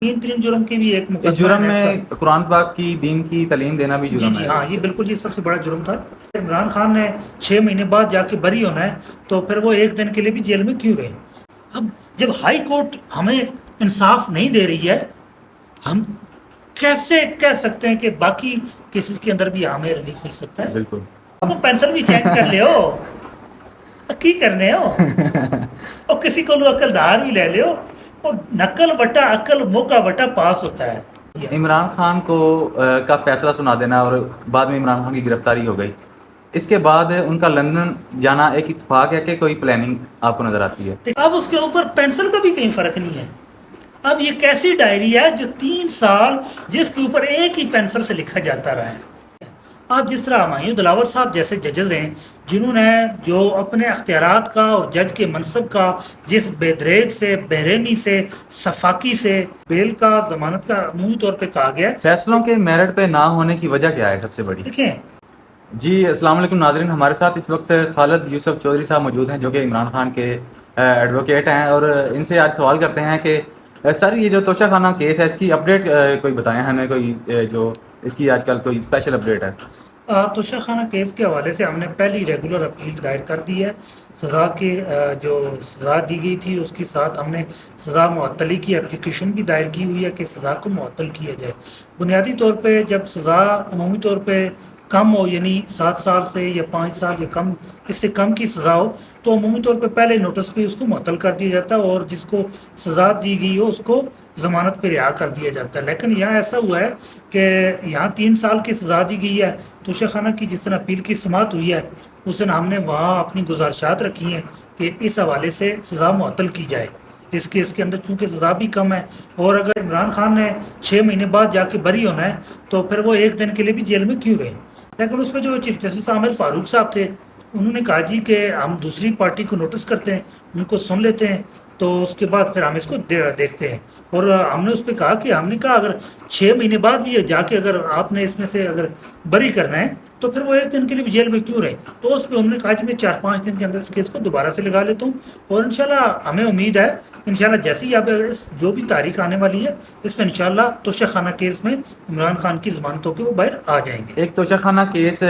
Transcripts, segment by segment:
تین جرم کی بھی ایک اس مقدمہ جرم ہے میں قرآن پاک کی دین کی تعلیم دینا بھی جرم ہے. ہاں، یہ بالکل، یہ سب سے بڑا جرم تھا. عمران خان نے 6 مہینے بعد جا کے بری ہونا ہے، تو پھر وہ ایک دن کے لیے بھی جیل میں کیوں رہے؟ اب جب ہائی کورٹ ہمیں انصاف نہیں دے رہی ہے، ہم کیسے کہہ سکتے ہیں کہ باقی کیسز کے اندر بھی ہمیں ریلیف مل سکتا ہے؟ بالکل. اب پینسل بھی چیک کر لے ہو کی کرنے ہو اور کسی کو عقل دار بھی لے لے ہو، اور نقل بٹا عقل موقع بٹا پاس ہوتا ہے. عمران خان کو کا فیصلہ سنا دینا اور بعد میں عمران خان کی گرفتاری ہو گئی، اس کے بعد ان کا لندن جانا ایک اتفاق ہے کہ کوئی پلاننگ آپ کو نظر آتی ہے؟ اب اس کے اوپر پینسل کا بھی کہیں فرق نہیں ہے. اب یہ کیسی ڈائری ہے جو 3 سال جس کے اوپر ایک ہی پینسل سے لکھا جاتا رہا ہے. اب جس طرح ہمایوں دلاور صاحب جیسے ججز ہیں جنہوں نے جو اپنے اختیارات کا اور جج کے منصب کا جس بے دریغ سے، بےرحمی سے، صفاقی سے بیل کا، ضمانت کا عمومی طور پہ کہا گیا ہے. فیصلوں کے میرٹ پہ نہ ہونے کی وجہ کیا ہے سب سے بڑی؟ دیکھیں جی السلام علیکم ناظرین، ہمارے ساتھ اس وقت خالد یوسف چودھری صاحب موجود ہیں جو کہ عمران خان کے ایڈوکیٹ ہیں، اور ان سے آج سوال کرتے ہیں کہ سر یہ جو توشہ خانہ کیس ہے اس کی اپڈیٹ کوئی بتائیں ہمیں، کوئی جو اس کی آج کل کوئی اسپیشل اپڈیٹ ہے. توشہ خانہ کیس کے حوالے سے ہم نے پہلی ریگولر اپیل دائر کر دی ہے. سزا کی جو سزا دی گئی تھی اس کے ساتھ ہم نے سزا معطلی کی اپلیکیشن بھی دائر کی ہوئی ہے کہ سزا کو معطل کیا جائے. بنیادی طور پہ جب سزا عمومی طور پہ کم ہو، یعنی 7 سال سے یا 5 سال یا کم، اس سے کم کی سزا ہو، تو عمومی طور پہ پہلے نوٹس پہ اس کو معطل کر دیا جاتا ہے اور جس کو سزا دی گئی ہو اس کو ضمانت پہ رہا کر دیا جاتا ہے. لیکن یہاں ایسا ہوا ہے کہ یہاں 3 سال کی سزا دی گئی ہے. توشہ خانہ کی جس طرح اپیل کی سماعت ہوئی ہے اس دن ہم نے وہاں اپنی گزارشات رکھی ہیں کہ اس حوالے سے سزا معطل کی جائے. اس کیس کے اندر چونکہ سزا بھی کم ہے، اور اگر عمران خان نے 6 مہینے بعد جا کے بری ہونا ہے تو پھر وہ ایک دن کے لیے بھی جیل میں کیوں رہے؟ لیکن اس پہ جو چیف جسٹس عامر فاروق صاحب تھے انہوں نے کہا جی کہ ہم دوسری پارٹی کو نوٹس کرتے ہیں، ان کو سن لیتے ہیں، تو اس کے بعد پھر ہم اس کو دیکھتے ہیں. اور ہم نے اس پہ کہا کہ ہم نے کہا اگر 6 مہینے بعد بھی جا کے اگر آپ نے اس میں سے اگر بری کرنا ہے تو پھر وہ ایک دن کے لیے بھی جیل میں کیوں رہے؟ تو اس پہ انہوں نے کہا کہ میں 4-5 دن کے اندر اس کیس کو دوبارہ سے لگا لیتا ہوں، اور انشاءاللہ ہمیں امید ہے انشاءاللہ جیسے ہی اب اس جو بھی تاریخ آنے والی ہے اس میں انشاءاللہ توشہ خانہ کیس میں عمران خان کی ضمانتوں کے وہ باہر آ جائیں گے. ایک توشہ خانہ کیس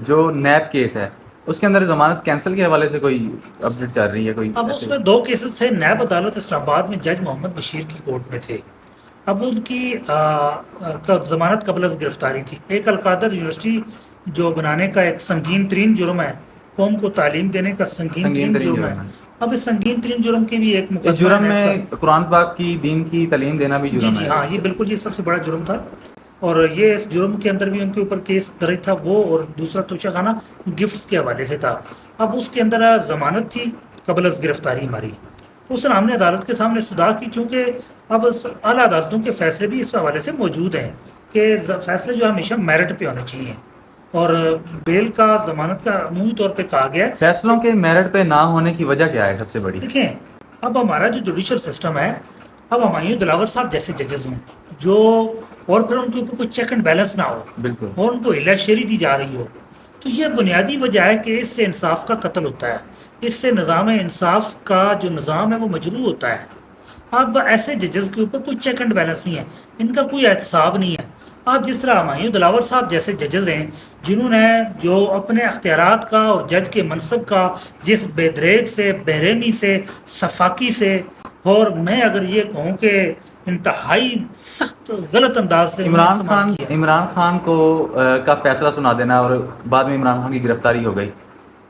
جو نیب کیس ہے اس کے اندر ضمانت کینسل کے حوالے سے کوئی اپڈیٹ چل رہی ہے کوئی؟ اب اس میں 2 کیسز تھے. نیب عدالت اسلام آباد میں جج محمد بشیر کی کورٹ میں تھے. اب ان کی ضمانت قبل از گرفتاری تھی. ایک القادر یونیورسٹی جو بنانے کا ایک سنگین ترین جرم ہے، قوم کو تعلیم دینے کا سنگین ترین جرم ہے. اب اس سنگین ترین جرم کی بھی ایک مقدمہ اس جرم میں قرآن پاک کی دین کی تعلیم دینا بھی جرم ہے. ہاں، یہ بالکل، یہ سب سے بڑا جرم تھا، اور یہ اس جرم کے اندر بھی ان کے اوپر کیس درج تھا وہ، اور دوسرا توشہ خانہ گفٹس کے حوالے سے تھا. اب اس کے اندر ضمانت تھی قبل از گرفتاری ہماری. اس نے ہم نے عدالت کے سامنے صدا کی، چونکہ اب اعلیٰ عدالتوں کے فیصلے بھی اس حوالے سے موجود ہیں کہ فیصلے جو ہمیشہ میرٹ پہ ہونے چاہیے، اور بیل کا، ضمانت کا عمومی طور پہ کہا گیا ہے. فیصلوں کے میرٹ پہ نہ ہونے کی وجہ کیا ہے سب سے بڑی؟ دیکھیں اب ہمارا جو جوڈیشل سسٹم ہے، اب ہمایوں دلاور صاحب جیسے ججز ہوں جو، اور پھر ان کے اوپر کوئی چیک اینڈ بیلنس نہ ہو، بالکل، اور ان کو ہلا شیری دی جا رہی ہو، تو یہ بنیادی وجہ ہے کہ اس سے انصاف کا قتل ہوتا ہے. اس سے نظام انصاف کا جو نظام ہے وہ مجروح ہوتا ہے. اب ایسے ججز کے اوپر کوئی چیک اینڈ بیلنس نہیں ہے، ان کا کوئی احتساب نہیں ہے. اب جس طرح ہمایوں دلاور صاحب جیسے ججز ہیں جنہوں نے جو اپنے اختیارات کا اور جج کے منصب کا جس بے دریغ سے، بےرحمی سے، صفاقی سے، اور میں اگر یہ کہوں کہ انتہائی سخت غلط انداز سے عمران خان کو کا فیصلہ سنا دینا اور بعد میں عمران خان کی گرفتاری ہو گئی،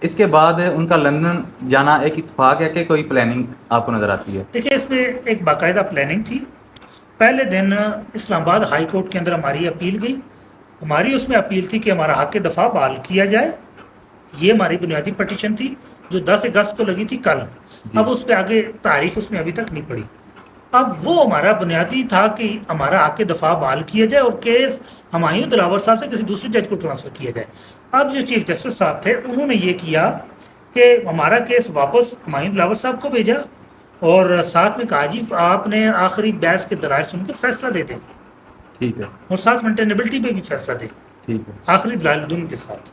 اس کے بعد ان کا لندن جانا ایک اتفاق ہے کہ کوئی پلاننگ آپ کو نظر آتی ہے؟ دیکھیں اس میں ایک باقاعدہ پلاننگ تھی. پہلے دن اسلام آباد ہائی کورٹ کے اندر ہماری اپیل گئی. ہماری اس میں اپیل تھی کہ ہمارا حق دفاع بحال کیا جائے. یہ ہماری بنیادی پٹیشن تھی جو 10 اگست کو لگی تھی کل. اب اس پہ آگے تاریخ اس میں ابھی تک نہیں پڑی. اب وہ ہمارا بنیادی تھا کہ ہمارا حق دفاع بحال کیا جائے اور کیس ہمایوں دلاور صاحب سے کسی دوسرے جج کو ٹرانسفر کیا جائے. اب جو چیف جسٹس صاحب تھے انہوں نے یہ کیا کہ ہمارا کیس واپس ہمایوں دلاور صاحب کو بھیجا، اور ساتھ میں کہا جی آپ نے آخری بحث کے دلائل سن کے فیصلہ دے دیں. ٹھیک ہے. اور ساتھ مینٹینیبلٹی پہ بھی فیصلہ دیں. ٹھیک ہے. آخری دلائل دن کے ساتھ.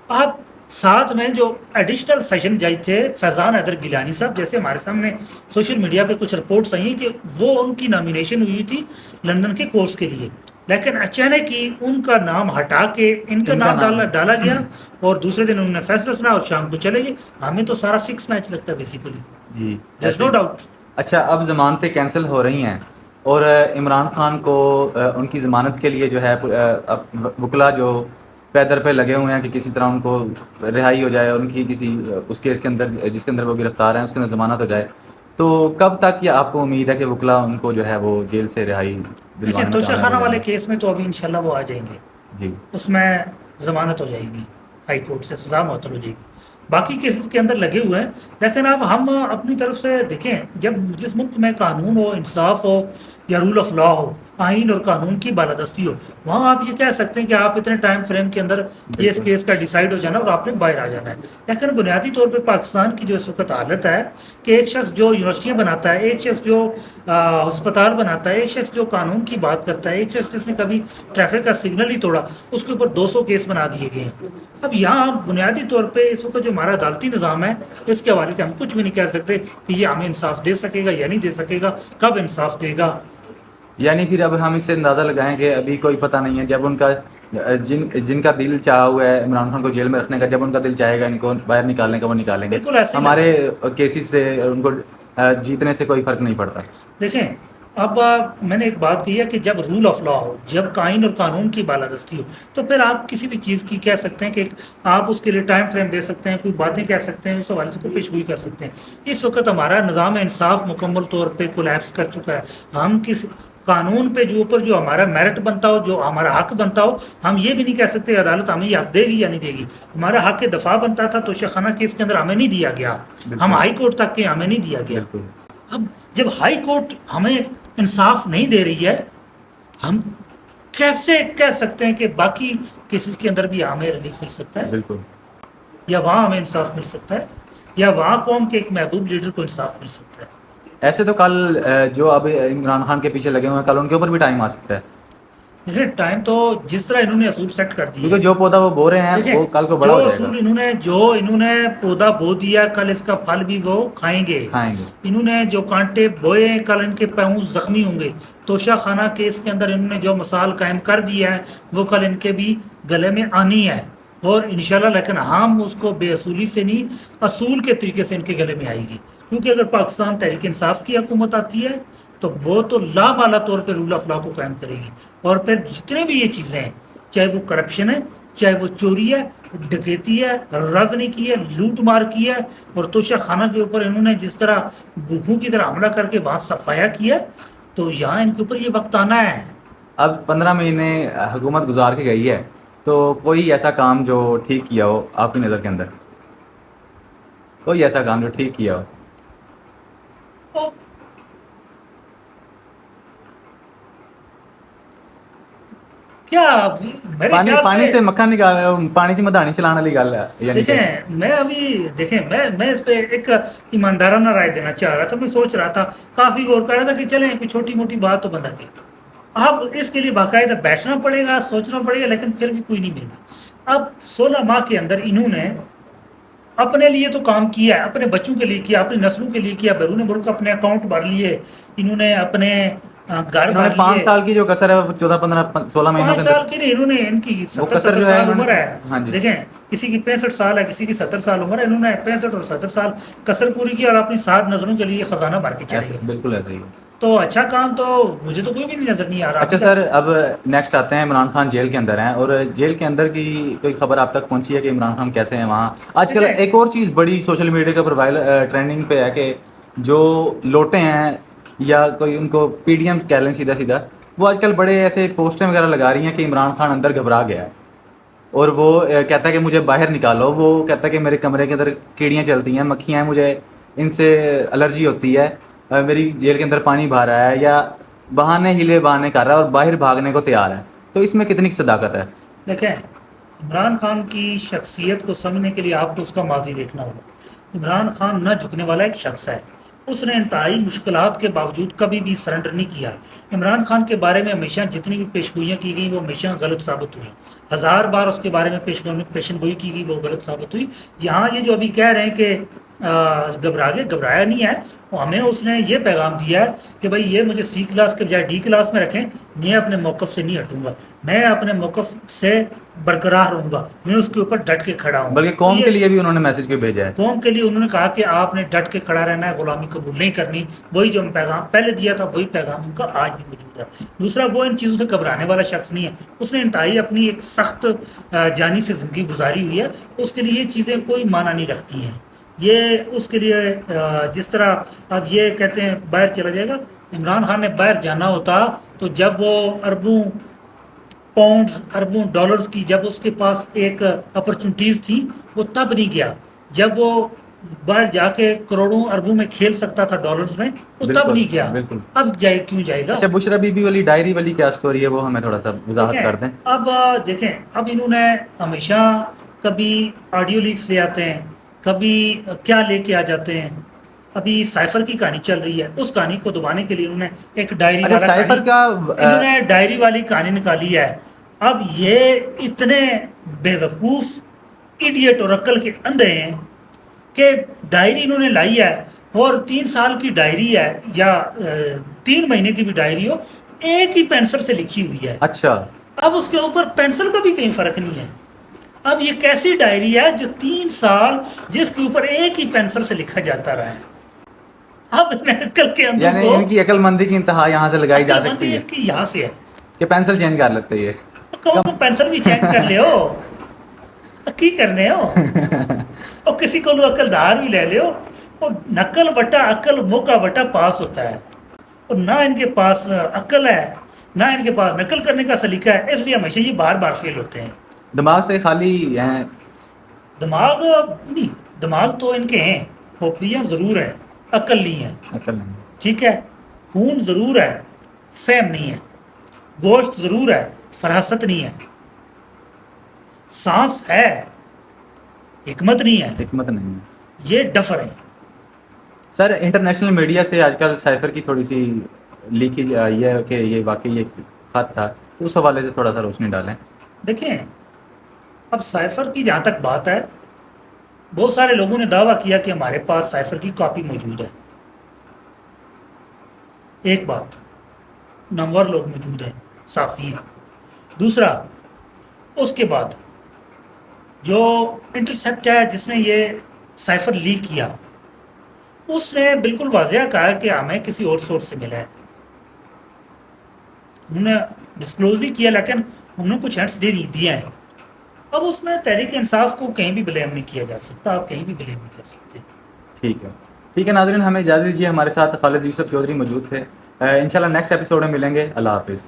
اب ساتھ میں جو ایڈیشنل سیشن جج تھے فیضان حیدر گیلانی صاحب، جیسے ہمارے سامنے سوشل میڈیا پہ کچھ رپورٹس آئی ہیں کہ وہ ان کی نامینیشن ہوئی تھی لندن کے کورس کے لیے، لیکن اچانک ہی ان کا نام ہٹا کے ان کا نام ڈالا گیا اور دوسرے دن انہوں نے فیصلہ سنا اور شام کو چلے گئے. ہمیں تو سارا فکس میچ لگتا ہے بیسیکلی. جی نو ڈاؤٹ. اچھا، اب ضمانتیں کینسل ہو رہی ہیں اور عمران خان کو ان کی ضمانت کے لیے جو ہے وکلا جو پیدر پہ لگے ہوئے ہیں کہ کسی طرح ان کو رہائی ہو جائے، ان کی کسی اس کیس کے اندر جس کے اندر وہ گرفتار ہیں اس کے اندر ضمانت ہو جائے. تو کب تک یہ آپ کو امید ہے کہ وکلا ان کو جو ہے وہ جیل سے رہائی دیکھیں توشہ خانہ والے کیس میں تو ابھی انشاءاللہ وہ آ جائیں گے. جی، اس میں ضمانت ہو جائے گی، ہائی کورٹ سے سزا معطل ہو جائے گی. باقی کیسز کے اندر لگے ہوئے ہیں. لیکن اب ہم اپنی طرف سے دیکھیں، جب جس ملک میں قانون ہو، انصاف ہو یا رول آف لا ہو، آئین اور قانون کی بالادستی ہو، وہاں آپ یہ کہہ سکتے ہیں کہ آپ اتنے ٹائم فریم کے اندر یہ اس کیس کا ڈیسائیڈ ہو جانا اور آپ نے باہر آ جانا ہے. لیکن بنیادی طور پہ پاکستان کی جو اس وقت حالت ہے کہ ایک شخص جو یونیورسٹیاں بناتا ہے، ایک شخص جو ہسپتال بناتا ہے، ایک شخص جو قانون کی بات کرتا ہے، ایک شخص جس نے کبھی ٹریفک کا سگنل ہی توڑا، اس کے اوپر 200 کیس بنا دیے گئے ہیں. اب یہاں بنیادی طور پہ اس وقت جو ہمارا عدالتی نظام ہے، اس کے حوالے سے ہم کچھ بھی نہیں کہہ سکتے کہ یہ ہمیں انصاف دے سکے گا یا نہیں دے سکے گا، کب انصاف دے گا. یعنی پھر اب ہم اس سے اندازہ لگائیں کہ ابھی کوئی پتہ نہیں ہے، جب ان کا جن کا دل چاہا ہوا ہے عمران خان کو جیل میں رکھنے کا، جب ان کا دل چاہے گا ان کو باہر نکالنے کا، وہ نکالیں گے. بالکل ایسے ہمارے کیسز سے ان کو جیتنے سے کوئی فرق نہیں پڑتا. دیکھیں اب میں نے ایک بات کی ہے کہ جب رول آف لا ہو، جب آئین اور قانون کی بالادستی ہو، تو پھر آپ کسی بھی چیز کی کہہ سکتے ہیں کہ آپ اس کے لیے ٹائم فریم دے سکتے ہیں، کوئی باتیں کہہ سکتے ہیں، اس حوالے سے کوئی پیشگوئی کر سکتے ہیں. اس وقت ہمارا نظام انصاف مکمل طور پہ کولیپس کر چکا ہے. ہم کس قانون پہ جو اوپر جو ہمارا میرٹ بنتا ہو، جو ہمارا حق بنتا ہو، ہم یہ بھی نہیں کہہ سکتے عدالت ہمیں یہ حق دے گی یا نہیں دے گی. ہمارا حق دفاع بنتا تھا توشہ خانہ کیس کے اندر ہمیں نہیں دیا گیا، ہم ہائی کورٹ تک کے ہمیں نہیں دیا گیا. اب جب ہائی کورٹ ہمیں انصاف نہیں دے رہی ہے، ہم کیسے کہہ سکتے ہیں کہ باقی کیسز کے اندر بھی ہمیں ریلیف مل سکتا ہے؟ بالکل. یا وہاں ہمیں انصاف مل سکتا ہے، یا وہاں قوم کے ایک محبوب لیڈر کو انصاف مل سکتا ہے. ایسے تو کل جو اب عمران خان کے پیچھے لگے ہوئے ہیں، کل ان کے اوپر بھی ٹائم آ سکتا ہے. دیکھیں ٹائم تو جس طرح انہوں نے اصول سیٹ کر دیا، کیونکہ جو پودا وہ بو رہے ہیں وہ کل کو بڑا ہو جائے گا. انہوں نے پودا بو دیا، کل اس کا پھل بھی وہ کھائیں گے. انہوں نے جو کانٹے بوئے ہیں، کل ان کے پاؤں زخمی ہوں گے. توشہ خانہ کیس کے اندر انہوں نے جو مثال قائم کر دی ہے، وہ کل ان کے بھی گلے میں آنی ہے اور انشاءاللہ. لیکن ہم اس کو بے اصولی سے نہیں، اصول کے طریقے سے ان کے گلے میں آئے گی. کیونکہ اگر پاکستان تحریک انصاف کی حکومت آتی ہے تو وہ تو لامالا طور پہ رول آف لا کو قائم کرے گی. اور پھر جتنے بھی یہ چیزیں ہیں، چاہے وہ کرپشن ہے، چاہے وہ چوری ہے، ڈکیتی ہے، رازنی کی ہے، لوٹ مار کی ہے، اور توشہ خانہ کے اوپر انہوں نے جس طرح بھوکھوں کی طرح حملہ کر کے وہاں صفایا کیا، تو یہاں ان کے اوپر یہ وقت آنا ہے. اب 15 مہینے حکومت گزار کے گئی ہے، تو کوئی ایسا کام جو ٹھیک کیا ہو آپ کی نظر کے اندر، کوئی ایسا کام جو ٹھیک کیا ہو؟ کیا میرے خیال پانی سے مکھن نکال، پانی چ مدھانی چلانے والی گل ہے. دیکھیں میں اس پہ ایک ایماندارانہ رائے دینا چاہ رہا تھا. میں سوچ رہا تھا، کافی غور کر رہا تھا کہ چلیں کوئی چھوٹی موٹی بات تو بندہ کی، اب اس کے لیے باقاعدہ بیٹھنا پڑے گا، سوچنا پڑے گا، لیکن پھر بھی کوئی نہیں ملنا. اب 16 ماہ کے اندر انہوں نے اپنے لیے تو کام کیا ہے، اپنے بچوں کے لیے کیا، اپنی نسلوں کے لیے کیا، بیرون ملک اپنے اکاؤنٹ بھر لیے انہوں نے، اپنے گھر بھر لیے. 5 سال کی جو کسر ہے 14-15-16 مہینوں 5 سال کی نہیں، انہوں نے ان کی 70 سال عمر ہے. دیکھیں کسی کی 65 سال ہے، کسی کی 70 سال عمر ہے، انہوں نے 65 اور 70 سال کسر پوری کی اور اپنی 7 نظروں کے لیے خزانہ بھر کے چلے. بالکل ایسا ہی. تو اچھا کام تو مجھے تو کوئی بھی نظر نہیں آ رہا. اچھا سر، اب نیکسٹ آتے ہیں، عمران خان جیل کے اندر ہیں، اور جیل کے اندر کی کوئی خبر آپ تک پہنچی ہے کہ عمران خان کیسے ہیں وہاں؟ آج کل ایک اور چیز بڑی سوشل میڈیا کے اوپر ٹرینڈنگ پہ ہے کہ جو لوٹے ہیں یا کوئی ان کو پی ڈی ایم کہہ لیں سیدھا، وہ آج کل بڑے ایسے پوسٹیں وغیرہ لگا رہی ہیں کہ عمران خان اندر گھبرا گیا ہے اور وہ کہتا ہے کہ مجھے باہر نکالو. وہ کہتا ہے کہ میرے کمرے کے اندر کیڑیاں چلتی ہیں، مکھیاں ہیں، مجھے ان سے الرجی ہوتی ہے، میری جیل کے اندر پانی بھا رہا ہے، یا بہانے کر رہا ہے اور باہر بھاگنے کو تیار ہے. تو اس میں کتنی صداقت ہے؟ دیکھیں عمران خان کی شخصیت کو سمجھنے کے لیے آپ کو اس کا ماضی دیکھنا ہوگا. عمران خان نہ جھکنے والا ایک شخص ہے. اس نے انتہائی مشکلات کے باوجود کبھی بھی سرنڈر نہیں کیا. عمران خان کے بارے میں ہمیشہ جتنی بھی پیشگوئیاں کی گئیں وہ ہمیشہ غلط ثابت ہوئی. 1000 بار اس کے بارے میں پیشن گوئی کی گئی، وہ غلط ثابت ہوئی. یہاں یہ جو ابھی کہہ رہے ہیں کہ گھبرایا نہیں ہے، ہمیں اس نے یہ پیغام دیا ہے کہ بھائی یہ مجھے سی کلاس کے بجائے ڈی کلاس میں رکھیں، میں اپنے موقف سے نہیں ہٹوں گا، میں اپنے موقف سے برقرار رہوں گا، میں اس کے اوپر ڈٹ کے کھڑا ہوں. بلکہ قوم کے لیے بھی انہوں نے میسج کو بھیجا ہے. قوم کے لیے انہوں نے کہا کہ آپ نے ڈٹ کے کھڑا رہنا ہے، غلامی قبول نہیں کرنی. وہی جو پیغام پہلے دیا تھا وہی پیغام ان کا آج بھی موجود ہے. دوسرا، وہ ان چیزوں سے گھبرانے والا شخص نہیں ہے. اس نے انتہائی اپنی ایک سخت جانی سے زندگی گزاری ہوئی ہے. اس کے لیے یہ چیزیں کوئی معنی نہیں رکھتی ہیں. یہ اس کے لیے جس طرح اب یہ کہتے ہیں باہر چلا جائے گا، عمران خان نے باہر جانا ہوتا تو جب وہ اربوں پاؤنڈز اربوں ڈالرز کی جب اس کے پاس ایک اپرچونٹیز تھی وہ تب نہیں گیا. جب وہ باہر جا کے کروڑوں اربوں میں کھیل سکتا تھا ڈالرز میں، وہ تب نہیں گیا. بالکل. اب کیوں جائے گا؟ اچھا، بشرا بی بی والی ڈائری والی کیا سٹوری ہے، وہ ہمیں تھوڑا سا وضاحت کر دیں. اب دیکھیں، اب انہوں نے ہمیشہ کبھی آڈیو لیکس لے آتے ہیں، کبھی کیا لے کے آ جاتے ہیں. ابھی سائفر کی کہانی چل رہی ہے، اس کہانی کو دبانے کے لیے انہوں نے ایک ڈائری اچھا، سائفر کا انہوں نے ڈائری والی کہانی نکالی ہے. اب یہ اتنے بے وقوف ایڈیٹ اور عقل کے اندھے ہیں کہ ڈائری انہوں نے لائی ہے، اور 3 سال کی ڈائری ہے یا 3 مہینے کی بھی ڈائری ہو، ایک ہی پینسل سے لکھی ہوئی ہے. اچھا، اب اس کے اوپر پینسل کا بھی کہیں فرق نہیں ہے. اب یہ کیسی ڈائری ہے جو 3 سال جس کے اوپر ایک ہی پینسل سے لکھا جاتا رہا ہے. اب عقل کے اندر یعنی ان کی عقل مندی کی انتہا یہاں سے لگائی جا سکتی ہے کہ یہاں سے ہے کہ پینسل چینج کر لیتے یہ. کہو پینسل بھی چینج کر لے ہو، کی کرنے ہو، اور کسی کو عقل دار بھی لے لے ہو. اور نقل بٹا عقل موقع بٹا پاس ہوتا ہے، اور نہ ان کے پاس عقل ہے نہ ان کے پاس نقل کرنے کا سلیقہ ہے. اس لیے ہمیشہ یہ بار بار فیل ہوتے ہیں. دماغ سے خالی ہیں. دماغ نہیں، دماغ تو ان کے ہیں، کھوپڑیاں ضرور ہیں، عقل نہیں ہے. عقل نہیں. ٹھیک ہے، خون ضرور ہے، فہم نہیں ہے. گوشت ضرور ہے، فراست نہیں ہے. سانس ہے، حکمت نہیں ہے. حکمت نہیں ہے. یہ ڈفر ہے. سر، انٹرنیشنل میڈیا سے آج کل سائفر کی تھوڑی سی لیکیج آئی ہے کہ یہ واقعی ایک خط تھا، اس حوالے سے تھوڑا سا روشنی ڈالیں. دیکھیں، اب سائفر کی جہاں تک بات ہے، بہت سارے لوگوں نے دعویٰ کیا کہ ہمارے پاس سائفر کی کاپی موجود ہے. ایک بات، نامور لوگ موجود ہیں، صافی ہیں. دوسرا، اس کے بعد جو انٹرسیپٹ ہے جس نے یہ سائفر لیک کیا، اس نے بالکل واضح کہا کہ ہمیں کسی اور سورس سے ملا ہے. انہوں نے ڈسکلوز بھی کیا، لیکن انہوں نے کچھ ہینٹس دیے ہیں. اب اس میں تحریک انصاف کو کہیں بھی بلیم نہیں کیا جا سکتا، آپ کہیں بھی بلیم نہیں کر سکتے. ٹھیک ہے، ٹھیک ہے ناظرین، ہمیں اجازت دیجیے. ہمارے ساتھ خالد یوسف چودھری موجود تھے. انشاءاللہ نیکسٹ ایپیسوڈ میں ملیں گے. اللہ حافظ.